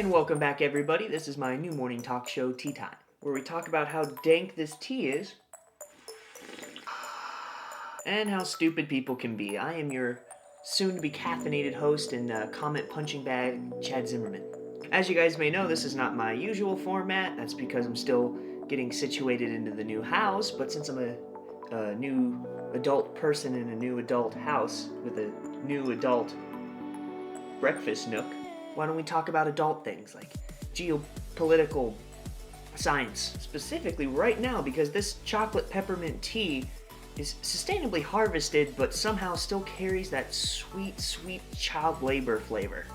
And welcome back, everybody. This is my new morning talk show, Tea Time, where we talk about how dank this tea is and how stupid people can be. I am your soon-to-be caffeinated host and comment punching bag, Chad Zimmerman. As you guys may know, this is not my usual format. That's because I'm still getting situated into the new house, but since I'm a new adult person in a new adult house with a new adult breakfast nook, why don't we talk about adult things like geopolitical science, specifically right now, because this chocolate peppermint tea is sustainably harvested but somehow still carries that sweet, sweet child labor flavor.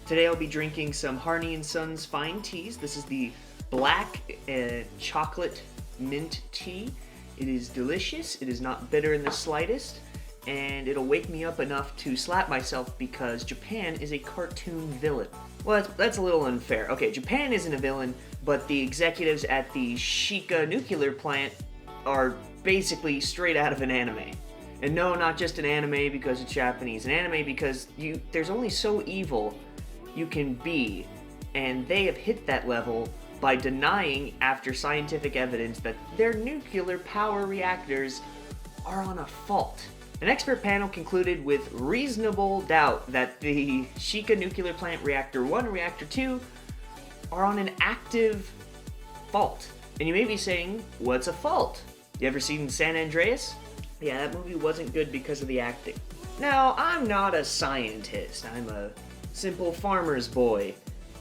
Today I'll be drinking some Harney & Sons fine teas. This is the black chocolate mint tea. It is delicious, it is not bitter in the slightest, and it'll wake me up enough to slap myself because Japan is a cartoon villain. Well, that's a little unfair. Okay, Japan isn't a villain, but the executives at the Shika Nuclear Plant are basically straight out of an anime. And no, not just an anime because it's Japanese. An anime because there's only so evil you can be, and they have hit that level by denying, after scientific evidence, that their nuclear power reactors are on a fault. An expert panel concluded with reasonable doubt that the Shika Nuclear Plant Reactor 1 and Reactor 2 are on an active fault. And you may be saying, what's a fault? You ever seen San Andreas? Yeah, that movie wasn't good because of the acting. Now, I'm not a scientist. I'm a simple farmer's boy,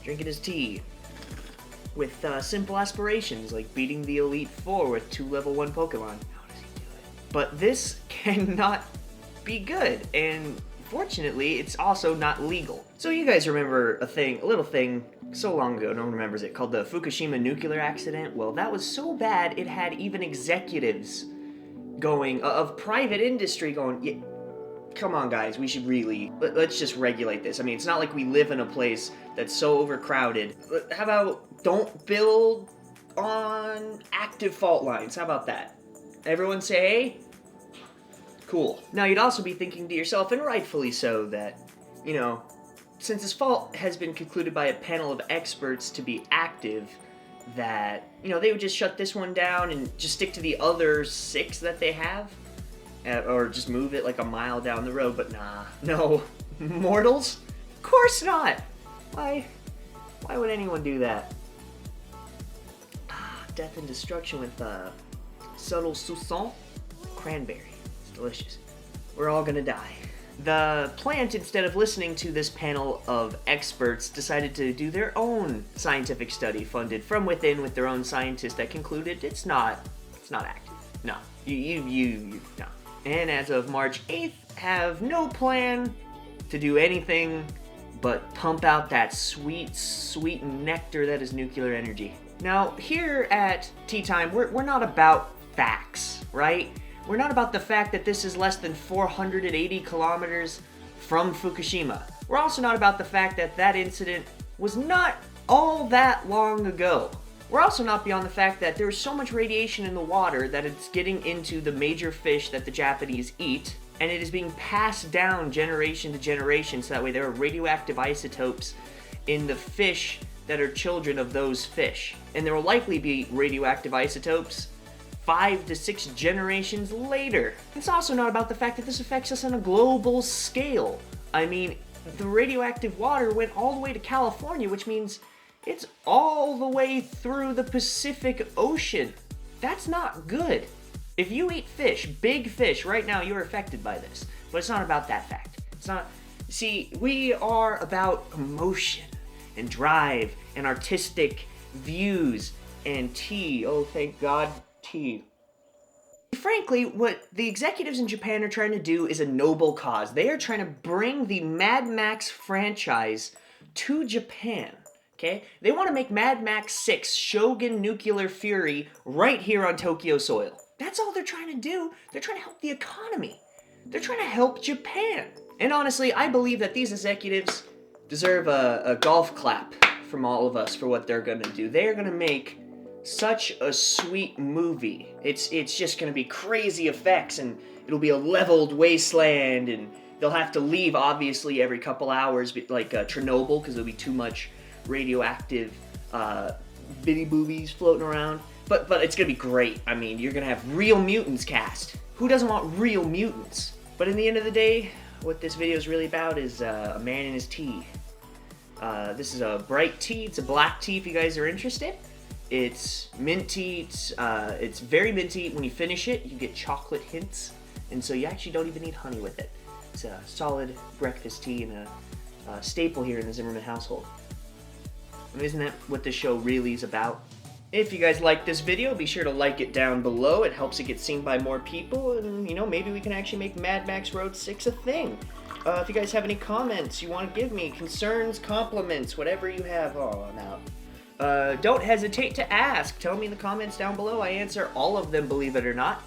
drinking his tea, with simple aspirations like beating the Elite Four with 2 level 1 Pokemon. But this cannot be good, and fortunately, it's also not legal. So you guys remember a little thing, so long ago, no one remembers it, called the Fukushima nuclear accident? Well, that was so bad, it had even executives of private industry going, yeah, come on guys, we should let's just regulate this. I mean, it's not like we live in a place that's so overcrowded. How about don't build on active fault lines? How about that? Everyone say, hey? Cool. Now, you'd also be thinking to yourself, and rightfully so, that, since this fault has been concluded by a panel of experts to be active, that, they would just shut this one down and just stick to the other 6 that they have, or just move it like a mile down the road, but nah. No. Mortals? Of course not! Why would anyone do that? Death and destruction with, subtle soupçon, cranberry. It's delicious. We're all gonna die. The plant, instead of listening to this panel of experts, decided to do their own scientific study funded from within with their own scientists that concluded it's not active. No. No. And as of March 8th, have no plan to do anything but pump out that sweet, sweet nectar that is nuclear energy. Now, here at Tea Time, we're not about facts, right? We're not about the fact that this is less than 480 kilometers from Fukushima. We're also not about the fact that that incident was not all that long ago. We're also not beyond the fact that there's so much radiation in the water that it's getting into the major fish that the Japanese eat, and it is being passed down generation to generation, so that way there are radioactive isotopes in the fish that are children of those fish. And there will likely be radioactive isotopes 5 to 6 generations later. It's also not about the fact that this affects us on a global scale. I mean, the radioactive water went all the way to California, which means it's all the way through the Pacific Ocean. That's not good. If you eat fish, big fish, right now you're affected by this. But it's not about that fact. It's not. See, we are about emotion and drive and artistic views and tea. Oh, thank God, tea. Frankly, what the executives in Japan are trying to do is a noble cause. They are trying to bring the Mad Max franchise to Japan. Okay? They want to make Mad Max 6 Shogun Nuclear Fury right here on Tokyo soil. That's all they're trying to do. They're trying to help the economy. They're trying to help Japan. And honestly, I believe that these executives deserve a golf clap from all of us for what they're going to do. They are going to make such a sweet movie. It's just going to be crazy effects, and it'll be a leveled wasteland, and they'll have to leave, obviously, every couple hours, like Chernobyl, because there'll be too much radioactive bitty boobies floating around. But it's gonna be great. I mean, you're gonna have real mutants cast. Who doesn't want real mutants? But in the end of the day, what this video is really about is a man and his tea. This is a bright tea. It's a black tea if you guys are interested. It's mint tea. It's very minty. When you finish it, you get chocolate hints. And so you actually don't even need honey with it. It's a solid breakfast tea and a staple here in the Zimmerman household. And isn't that what this show really is about? If you guys like this video, be sure to like it down below. It helps it get seen by more people, and you know, maybe we can actually make Mad Max Road 6 a thing. If you guys have any comments you want to give me, concerns, compliments, whatever you have, oh, I'm out. Don't hesitate to ask. Tell me in the comments down below. I answer all of them, believe it or not,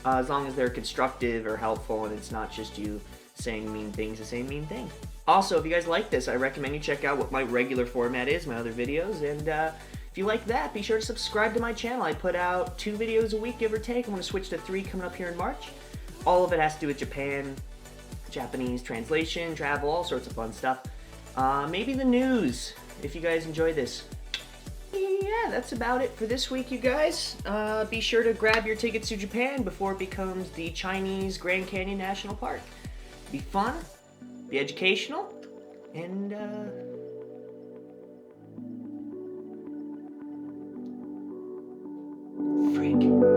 as long as they're constructive or helpful and it's not just you saying mean things to say mean things. Also, if you guys like this, I recommend you check out what my regular format is, my other videos, and if you like that, be sure to subscribe to my channel. I put out 2 videos a week, give or take. I'm going to switch to 3 coming up here in March. All of it has to do with Japan, Japanese translation, travel, all sorts of fun stuff. Maybe the news, if you guys enjoy this. Yeah, that's about it for this week, you guys. Be sure to grab your tickets to Japan before it becomes the Chinese Grand Canyon National Park. Be fun, be educational, and freak.